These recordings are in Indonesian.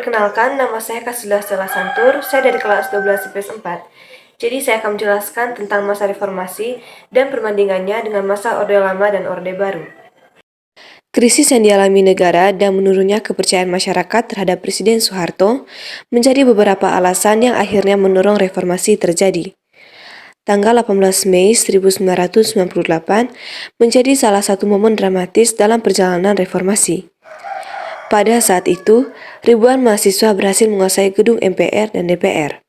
Perkenalkan, nama saya Kasila Stella Santur, saya dari kelas 12 IPS 4. Jadi saya akan menjelaskan tentang masa reformasi dan perbandingannya dengan masa Orde Lama dan Orde Baru. Krisis yang dialami negara dan menurunnya kepercayaan masyarakat terhadap Presiden Soeharto menjadi beberapa alasan yang akhirnya mendorong reformasi terjadi. Tanggal 18 Mei 1998 menjadi salah satu momen dramatis dalam perjalanan reformasi. Pada saat itu, ribuan mahasiswa berhasil menguasai gedung MPR dan DPR.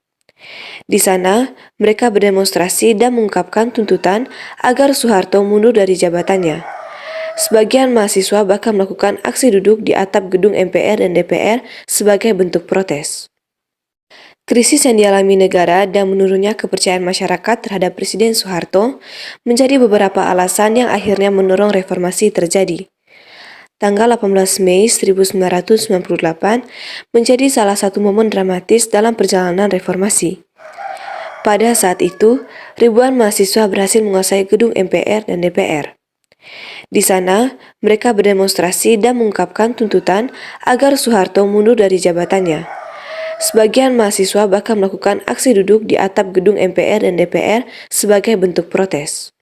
Di sana, mereka berdemonstrasi dan mengungkapkan tuntutan agar Soeharto mundur dari jabatannya. Sebagian mahasiswa bahkan melakukan aksi duduk di atap gedung MPR dan DPR sebagai bentuk protes. Krisis yang dialami negara dan menurunnya kepercayaan masyarakat terhadap Presiden Soeharto menjadi beberapa alasan yang akhirnya mendorong reformasi terjadi. Tanggal 18 Mei 1998 menjadi salah satu momen dramatis dalam perjalanan reformasi. Pada saat itu, ribuan mahasiswa berhasil menguasai gedung MPR dan DPR. Di sana, mereka berdemonstrasi dan mengungkapkan tuntutan agar Soeharto mundur dari jabatannya. Sebagian mahasiswa bahkan melakukan aksi duduk di atap gedung MPR dan DPR sebagai bentuk protes.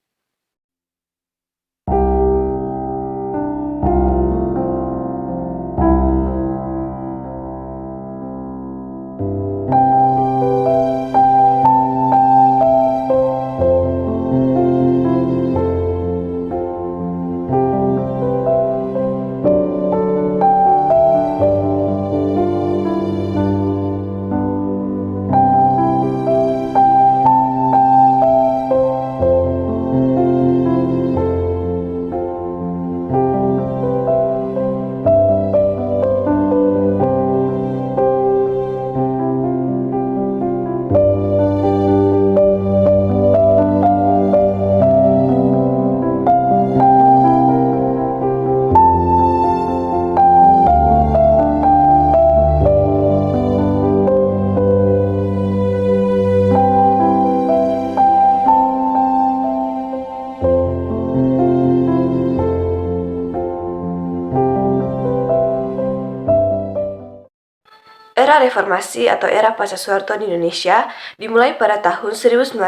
Era reformasi atau era pasca Soeharto di Indonesia dimulai pada tahun 1998.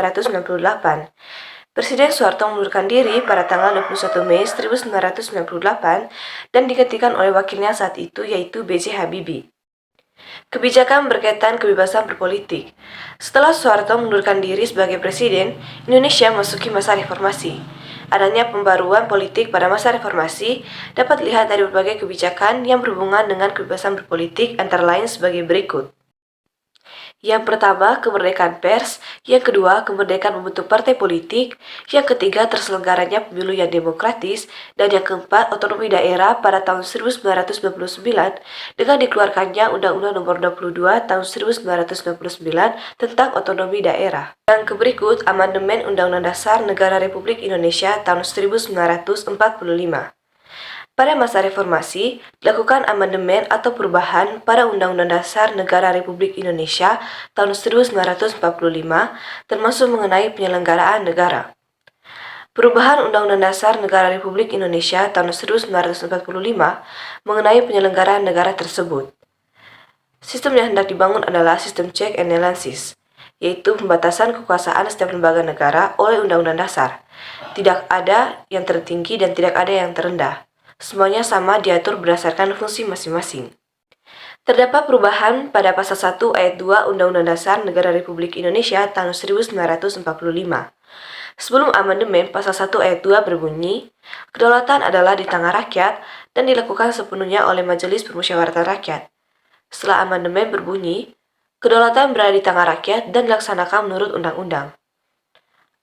Presiden Soeharto mengundurkan diri pada tanggal 21 Mei 1998 dan digantikan oleh wakilnya saat itu yaitu B.J. Habibie. Kebijakan berkaitan kebebasan berpolitik. Setelah Soeharto mengundurkan diri sebagai presiden, Indonesia memasuki masa reformasi. Adanya pembaruan politik pada masa reformasi dapat dilihat dari berbagai kebijakan yang berhubungan dengan kebebasan berpolitik antara lain sebagai berikut. Yang pertama, kemerdekaan pers. Yang kedua, kemerdekaan membentuk partai politik. Yang ketiga, terselenggaranya pemilu yang demokratis. Dan yang keempat, otonomi daerah pada tahun 1999 dengan dikeluarkannya Undang-Undang Nomor 22 Tahun 1999 tentang otonomi daerah. Yang berikut, amandemen Undang-Undang Dasar Negara Republik Indonesia tahun 1945. Pada masa reformasi, dilakukan amandemen atau perubahan pada Undang-Undang Dasar Negara Republik Indonesia tahun 1945, termasuk mengenai penyelenggaraan negara. Perubahan Undang-Undang Dasar Negara Republik Indonesia tahun 1945 mengenai penyelenggaraan negara tersebut. Sistem yang hendak dibangun adalah sistem check and balances, yaitu pembatasan kekuasaan setiap lembaga negara oleh Undang-Undang Dasar. Tidak ada yang tertinggi dan tidak ada yang terendah. Semuanya sama diatur berdasarkan fungsi masing-masing. Terdapat perubahan pada pasal 1 ayat 2 Undang-Undang Dasar Negara Republik Indonesia tahun 1945. Sebelum amandemen, pasal 1 ayat 2 berbunyi, kedaulatan adalah di tangan rakyat dan dilakukan sepenuhnya oleh Majelis Permusyawaratan Rakyat. Setelah amandemen berbunyi, kedaulatan berada di tangan rakyat dan dilaksanakan menurut undang-undang.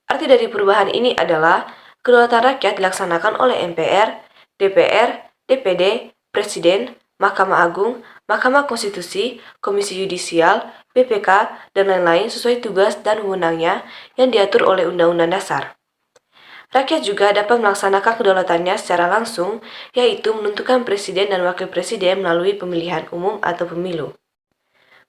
Arti dari perubahan ini adalah kedaulatan rakyat dilaksanakan oleh MPR, DPR, DPD, Presiden, Mahkamah Agung, Mahkamah Konstitusi, Komisi Yudisial, BPK, dan lain-lain sesuai tugas dan wewenangnya yang diatur oleh Undang-Undang Dasar. Rakyat juga dapat melaksanakan kedaulatannya secara langsung, yaitu menentukan presiden dan wakil presiden melalui pemilihan umum atau pemilu.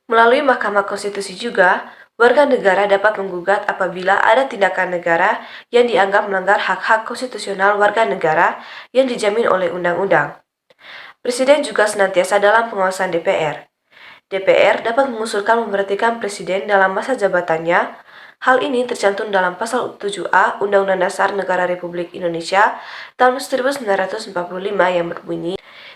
Melalui Mahkamah Konstitusi juga, warga negara dapat menggugat apabila ada tindakan negara yang dianggap melanggar hak-hak konstitusional warga negara yang dijamin oleh undang-undang. Presiden juga senantiasa dalam pengawasan DPR. DPR dapat mengusulkan memberhentikan Presiden dalam masa jabatannya. Hal ini tercantum dalam Pasal 7A Undang-Undang Dasar Negara Republik Indonesia tahun 1945 yang berbunyi,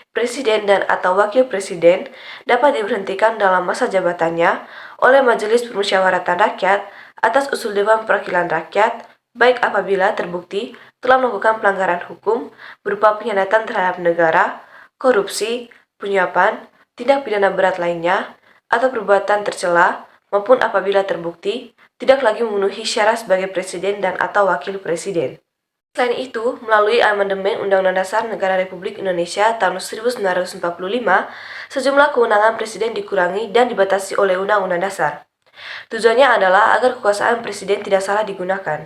Presiden dan atau Wakil Presiden dapat diberhentikan dalam masa jabatannya oleh Majelis Permusyawaratan Rakyat atas usul Dewan Perwakilan Rakyat, baik apabila terbukti telah melakukan pelanggaran hukum berupa pengkhianatan terhadap negara, korupsi, penyuapan, tindak pidana berat lainnya, atau perbuatan tercela, maupun apabila terbukti tidak lagi memenuhi syarat sebagai Presiden dan atau Wakil Presiden. Selain itu, melalui amandemen Undang-Undang Dasar Negara Republik Indonesia tahun 1945, sejumlah kewenangan Presiden dikurangi dan dibatasi oleh Undang-Undang Dasar. Tujuannya adalah agar kekuasaan Presiden tidak salah digunakan.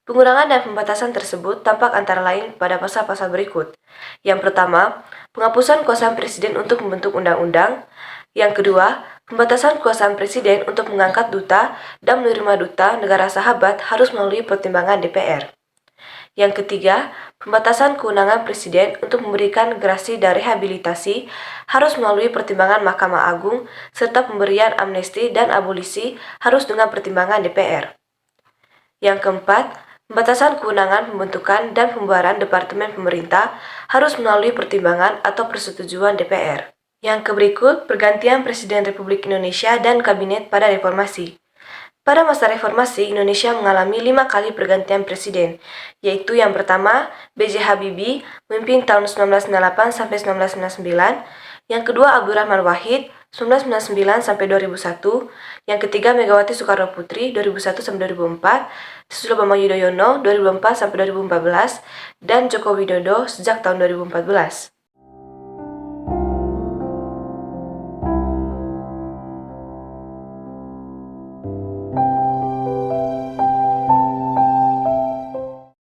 Pengurangan dan pembatasan tersebut tampak antara lain pada pasal-pasal berikut. Yang pertama, penghapusan kekuasaan Presiden untuk membentuk undang-undang. Yang kedua, pembatasan kekuasaan Presiden untuk mengangkat duta dan menerima duta negara sahabat harus melalui pertimbangan DPR. Yang ketiga, pembatasan kewenangan Presiden untuk memberikan gerasi dan rehabilitasi harus melalui pertimbangan Mahkamah Agung, serta pemberian amnesti dan abolisi harus dengan pertimbangan DPR. Yang keempat, pembatasan kewenangan pembentukan dan pembubaran Departemen Pemerintah harus melalui pertimbangan atau persetujuan DPR. Yang keberikut, pergantian Presiden Republik Indonesia dan Kabinet pada reformasi. Pada masa reformasi, Indonesia mengalami 5 kali pergantian presiden, yaitu yang pertama, B.J. Habibie, memimpin tahun 1998 sampai 1999, yang kedua Abdurrahman Wahid, 1999 sampai 2001, yang ketiga Megawati Soekarno Putri, 2001 sampai 2004, Susilo Bambang Yudhoyono, 2004 sampai 2014, dan Joko Widodo sejak tahun 2014.